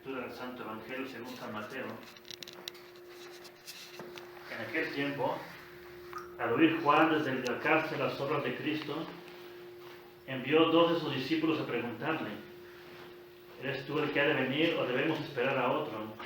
Lectura del Santo Evangelio según San Mateo. En aquel tiempo, al oír Juan desde la cárcel las obras de Cristo, envió 2 de sus discípulos a preguntarle: ¿eres tú el que ha de venir o debemos esperar a otro?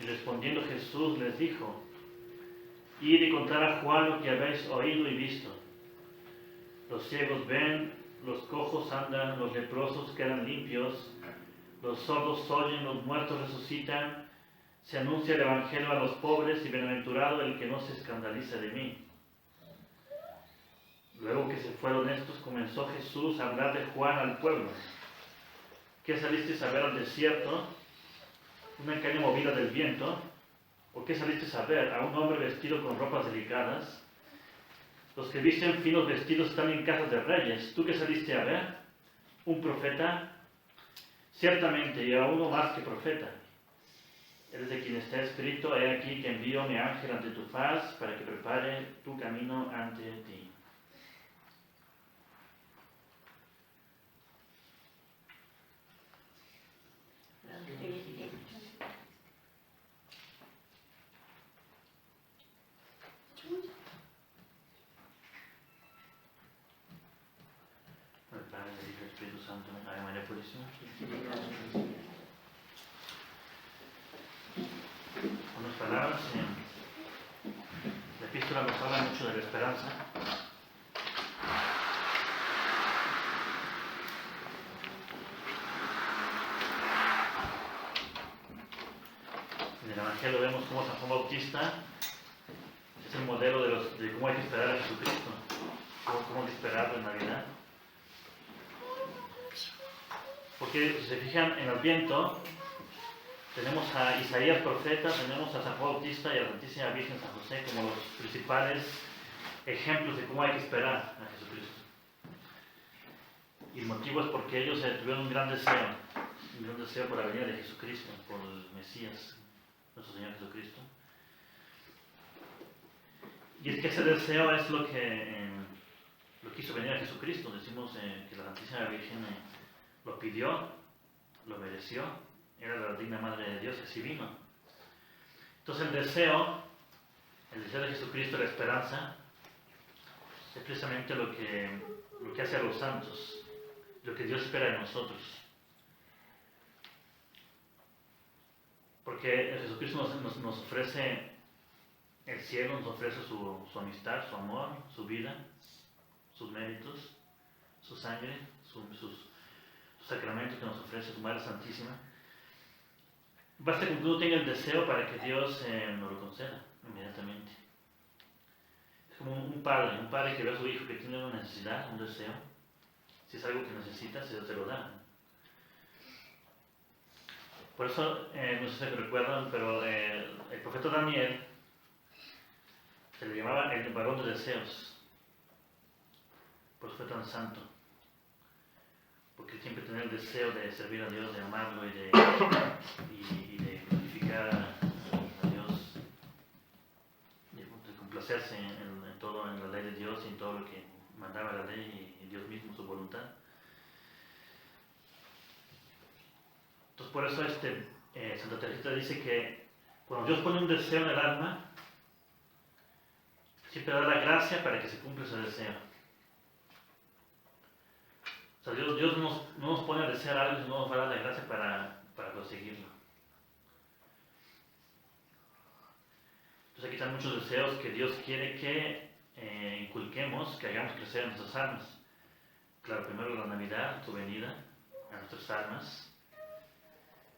Y respondiendo Jesús les dijo: id y contad a Juan lo que habéis oído y visto. Los ciegos ven, los cojos andan, los leprosos quedan limpios, los sordos oyen, los muertos resucitan, se anuncia el Evangelio a los pobres y bienaventurado el que no se escandaliza de mí. Luego que se fueron estos, comenzó Jesús a hablar de Juan al pueblo. ¿Qué salisteis a ver al desierto? ¿Una caña movida del viento? ¿O qué salisteis a ver? ¿A un hombre vestido con ropas delicadas? Los que visten finos vestidos están en casas de reyes. ¿Tú qué saliste a ver? ¿Un profeta? Ciertamente, y a uno más que profeta. Eres de quien está escrito: he aquí que envío mi ángel ante tu faz para que prepare tu camino ante ti. El Padre, el Hijo y el Espíritu Santo. Ave María Purísima. Unas palabras. La epístola nos habla mucho de la esperanza. En el Evangelio vemos cómo San Juan Bautista es el modelo de cómo hay que esperar a Jesucristo, cómo hay que esperarlo en Navidad. Porque si se fijan en el Adviento, tenemos a Isaías profeta, tenemos a San Juan Bautista y a la Santísima Virgen San José como los principales ejemplos de cómo hay que esperar a Jesucristo. Y el motivo es porque ellos tuvieron un gran deseo por la venida de Jesucristo, por el Mesías, nuestro Señor Jesucristo. Y es que ese deseo es lo que hizo venir a Jesucristo. Decimos que la Santísima Virgen lo pidió, lo mereció, era la digna Madre de Dios y así vino. Entonces el deseo de Jesucristo, la esperanza, es precisamente lo que hace a los santos, lo que Dios espera de nosotros. Porque Jesucristo nos ofrece el cielo, nos ofrece su amistad, su amor, su vida, sus méritos, su sangre, sus sacramentos que nos ofrece su Madre Santísima. Basta que uno tenga el deseo para que Dios nos lo conceda inmediatamente. Es como un padre que ve a su hijo que tiene una necesidad, un deseo. Si es algo que necesita, se lo da. Por eso, no sé si recuerdan, pero el profeta Daniel se le llamaba el varón de deseos. Por eso fue tan santo. Porque él siempre tenía el deseo de servir a Dios, de amarlo y de glorificar a Dios, de complacerse en todo, en la ley de Dios y en todo lo que mandaba la ley y Dios mismo, su voluntad. Entonces por eso Santa Teresita dice que cuando Dios pone un deseo en el alma, siempre da la gracia para que se cumpla ese deseo. O sea, Dios no nos pone a desear algo, sino nos va a dar la gracia para conseguirlo. Entonces aquí están muchos deseos que Dios quiere que inculquemos, que hagamos crecer en nuestras almas. Claro, primero la Navidad, tu venida a nuestras almas,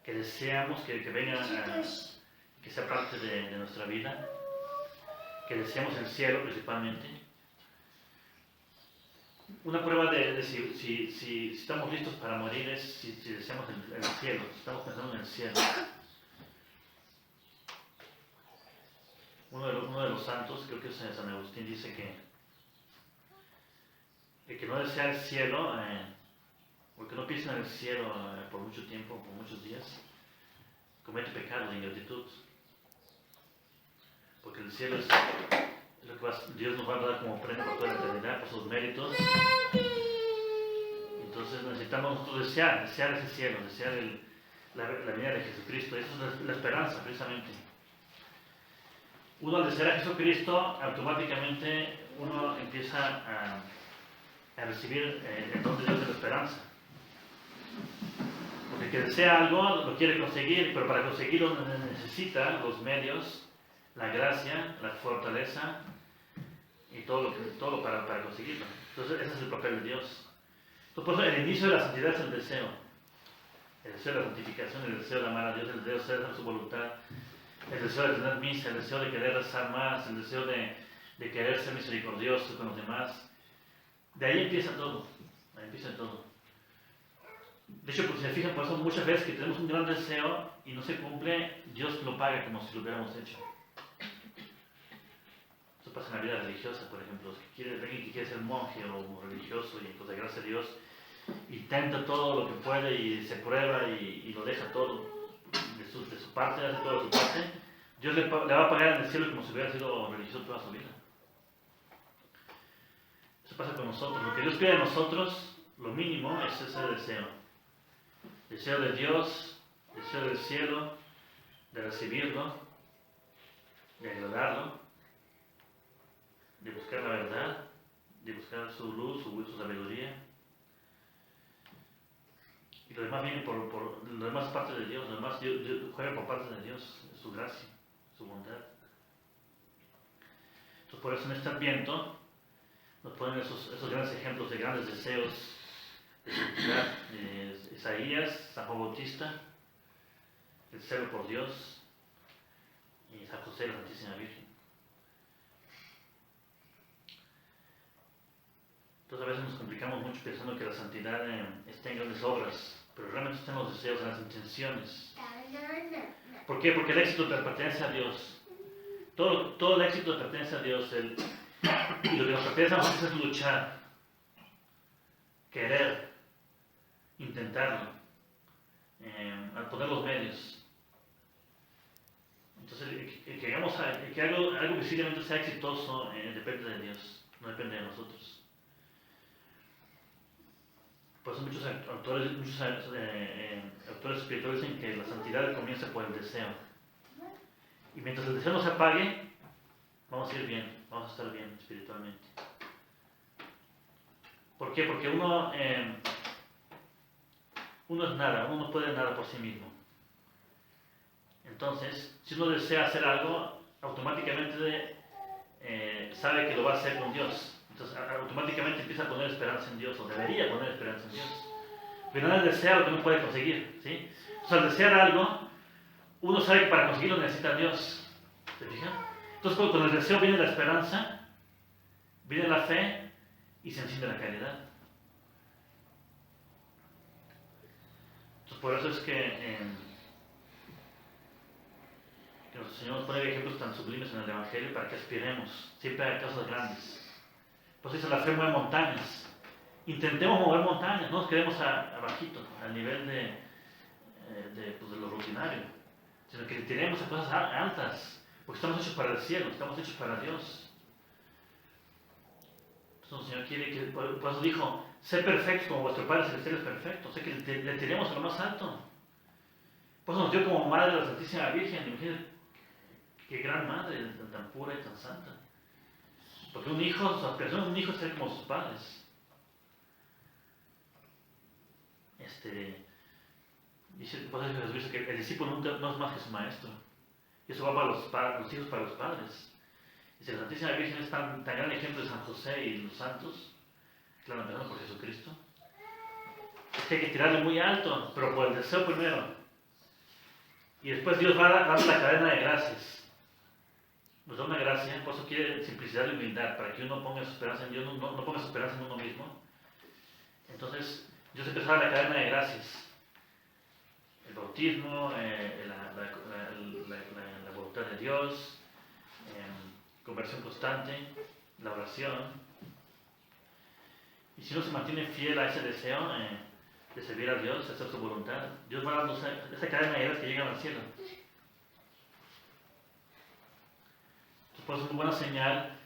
que deseamos que venga, que sea parte de nuestra vida, que deseamos el cielo principalmente. Una prueba de si estamos listos para morir es si deseamos el cielo, si estamos pensando en el cielo. Uno de los santos, creo que es San Agustín, dice que el que no desea el cielo, o el que no piensa en el cielo por mucho tiempo, por muchos días, comete pecado de ingratitud. Porque el cielo es lo que Dios nos va a dar como premio por toda la eternidad, por sus méritos. Entonces necesitamos nosotros desear ese cielo, desear la venida de Jesucristo. Esa es la esperanza, precisamente. Uno al desear a Jesucristo, automáticamente uno empieza a recibir el don de Dios de la esperanza. Porque el que desea algo lo quiere conseguir, pero para conseguirlo necesita los medios, la gracia, la fortaleza y todo para conseguirlo. Entonces ese es el papel de Dios. Entonces, por eso el inicio de la santidad es el deseo de la santificación, el deseo de amar a Dios, el deseo de hacer su voluntad, el deseo de tener misa, el deseo de querer rezar más, el deseo de querer ser misericordioso con los demás. De ahí empieza todo. Ahí empieza todo. De hecho, pues, si se fijan, por eso muchas veces que tenemos un gran deseo y no se cumple, Dios lo paga como si lo hubiéramos hecho. Eso pasa en la vida religiosa, por ejemplo. Alguien que quiere ser monje o religioso y pues, gracias a Dios, intenta todo lo que puede y se prueba y lo deja todo de su parte, hace todo de su parte. Dios le va a pagar en el cielo como si hubiera sido religioso toda su vida. Eso pasa con nosotros. Lo que Dios pide de nosotros, lo mínimo, es ese deseo. Deseo de Dios, deseo del cielo, de recibirlo, de agradarlo, de buscar la verdad, de buscar su luz, su sabiduría. Y lo demás viene lo demás es parte de Dios, lo demás Dios juega por parte de Dios, su gracia, su bondad. Entonces por eso en este Adviento nos ponen esos grandes ejemplos de grandes deseos de santidad. Isaías, San Juan Bautista, el celo por Dios y San José, la Santísima Virgen. Entonces a veces nos complicamos mucho pensando que la santidad está en grandes obras, pero realmente está en los deseos, en las intenciones. ¿Por qué? Porque el éxito pertenece a Dios. Todo el éxito pertenece a Dios. Y lo que nos pertenece a nosotros es luchar, querer, intentarlo, al poner los medios. Entonces, que algo visiblemente sea exitoso depende de Dios, no depende de nosotros. Por eso muchos autores espirituales dicen que la santidad comienza por el deseo. Y mientras el deseo no se apague, vamos a ir bien, vamos a estar bien espiritualmente. ¿Por qué? Porque uno es nada, uno no puede nada por sí mismo. Entonces, si uno desea hacer algo, automáticamente sabe que lo va a hacer con Dios. Entonces, automáticamente empieza a poner esperanza en Dios, o debería poner esperanza en Dios. Pero no desea lo que no puede conseguir, ¿sí? Entonces, al desear algo, uno sabe que para conseguirlo necesita a Dios. ¿Se fijan? Entonces, con el deseo viene la esperanza, viene la fe y se enciende la caridad. Entonces, por eso es que nuestro Señor nos pone ejemplos tan sublimes en el Evangelio para que aspiremos siempre a cosas grandes. Por eso dice, la fe mueve montañas. Intentemos mover montañas, no nos quedemos abajito, al nivel de lo rutinario, sino que tiremos a cosas altas, porque estamos hechos para el cielo, estamos hechos para Dios. Entonces el Señor quiere que, por eso dijo, sé perfectos como vuestro Padre Celestial es perfecto, o sea que le tiremos a lo más alto. Por eso nos dio como madre la Santísima Virgen. Imagínense qué gran madre, tan pura y tan santa. Porque un hijo, su aspiración de un hijo es ser como sus padres. Dice Jesús que el discípulo no es más que su maestro. Y eso va para los hijos, para los padres. Dice, la Santísima Virgen es tan gran ejemplo de San José y los santos, claro, empezando por Jesucristo. Es que hay que tirarle muy alto, pero por el deseo primero. Y después Dios va dando la cadena de gracias. Nos da una gracia, por eso quiere simplicidad y humildad, para que uno ponga su esperanza en Dios, no ponga su esperanza en uno mismo. Entonces, Dios empezó a dar la cadena de gracias. El bautismo, la voluntad de Dios, conversión constante, la oración. Y si uno se mantiene fiel a ese deseo de servir a Dios, de hacer su voluntad, Dios va dando esa cadena de gracias que llegan al cielo. Por eso una buena señal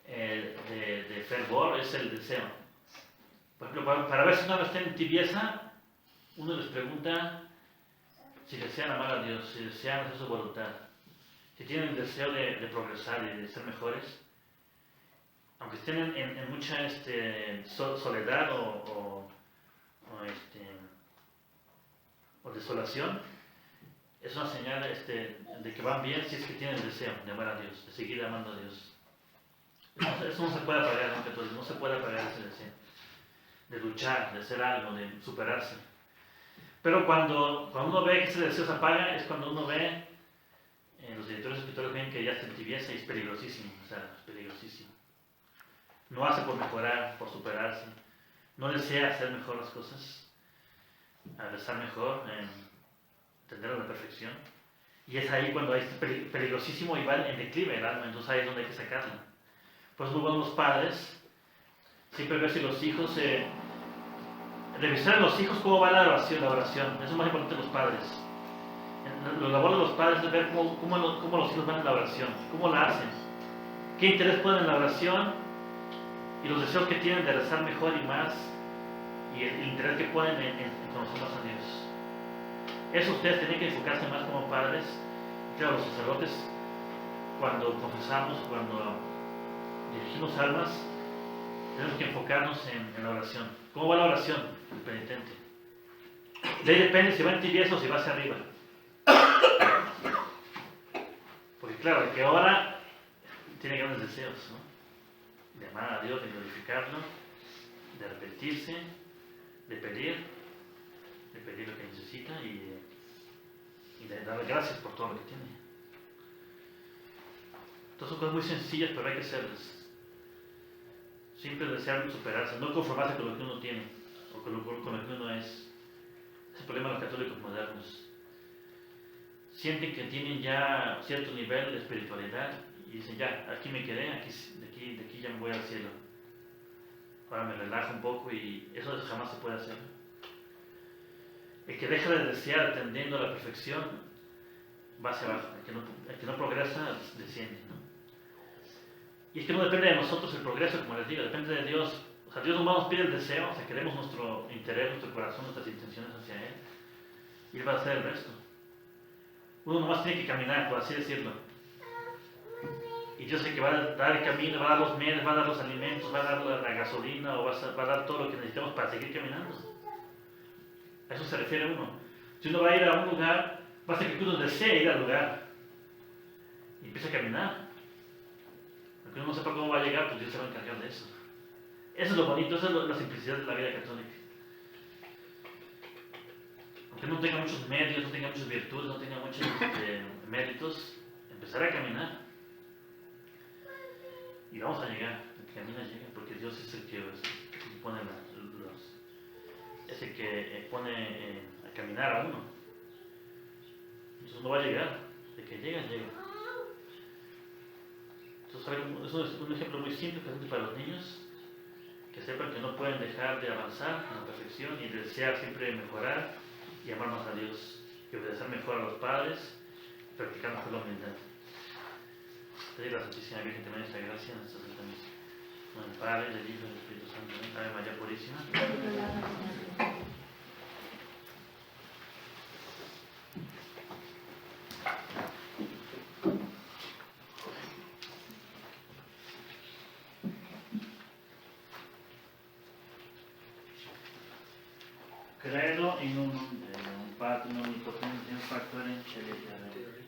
de fervor es el deseo. Por ejemplo, para ver si uno está en tibieza, uno les pregunta si desean amar a Dios, si desean hacer su voluntad, si tienen el deseo de progresar y de ser mejores, aunque estén en mucha soledad o desolación, es una señal de que van bien si es que tienen el deseo de amar a Dios, de seguir amando a Dios. Eso no se puede apagar, no se puede apagar ese deseo de luchar, de hacer algo, de superarse. Pero cuando uno ve que ese deseo se apaga, es cuando uno ve, los directores espirituales ven que ya se entibieza y es peligrosísimo, o sea, es peligrosísimo. No hace por mejorar, por superarse, no desea hacer mejor las cosas, a estar mejor, entender a la perfección. Y es ahí cuando es peligrosísimo y va en declive el alma, entonces ahí es donde hay que sacarla. Por eso muy buenos los padres, siempre ver si los hijos, revisar a los hijos cómo va la oración, eso es más importante de los padres. La labor de los padres es ver cómo los hijos van en la oración, cómo la hacen, qué interés ponen en la oración y los deseos que tienen de rezar mejor y más, y el interés que ponen en conocer más a Dios. Eso ustedes tienen que enfocarse más como padres. Y claro, los sacerdotes, cuando confesamos, cuando dirigimos almas, tenemos que enfocarnos en la oración. ¿Cómo va la oración del penitente? De ahí depende si va en tibieza o si va hacia arriba. Porque claro, el que ora tiene grandes deseos, ¿no? De amar a Dios, de glorificarlo, de arrepentirse, de pedir lo que necesita y de darle gracias por todo lo que tiene. Entonces son cosas muy sencillas, pero hay que hacerlas. Siempre desear superarse, no conformarse con lo que uno tiene o con lo que uno es. Es el problema de los católicos modernos. Sienten que tienen ya cierto nivel de espiritualidad y dicen, ya, aquí me quedé, de aquí ya me voy al cielo. Ahora me relajo un poco y eso jamás se puede hacer. El que deja de desear atendiendo a la perfección va hacia abajo. El que no progresa desciende, ¿no? Y es que no depende de nosotros el progreso, como les digo, depende de Dios. O sea, Dios nomás nos pide el deseo, o sea, queremos nuestro interés, nuestro corazón, nuestras intenciones hacia Él. Y Él va a hacer el resto. Uno nomás tiene que caminar, por así decirlo. Y Dios es el que va a dar el camino, va a dar los medios, va a dar los alimentos, va a dar la gasolina, o va a dar todo lo que necesitamos para seguir caminando. A eso se refiere uno. Si uno va a ir a un lugar, basta que uno desee ir al lugar. Y empieza a caminar. Aunque uno no sepa cómo va a llegar, pues Dios se va a encargar de eso. Eso es lo bonito, esa es la simplicidad de la vida católica. Aunque no tenga muchos medios, no tenga muchas virtudes, no tenga muchos méritos, empezar a caminar. Y vamos a llegar, el que camina llega, porque Dios es el que pone es el que pone a caminar a uno. Entonces uno va a llegar, de que llega. Entonces eso es un ejemplo muy simple para los niños, que sepan que no pueden dejar de avanzar en la perfección y desear siempre mejorar y amar más a Dios y obedecer mejor a los padres, practicar mejor la humildad. Te la Santísima Virgen te esta gracia en esta Santa Misa. Con el Padre, del Hijo y del Espíritu Santo. Ave María Purísima. Credo in un Patrum omnipotens, in factore celestiale.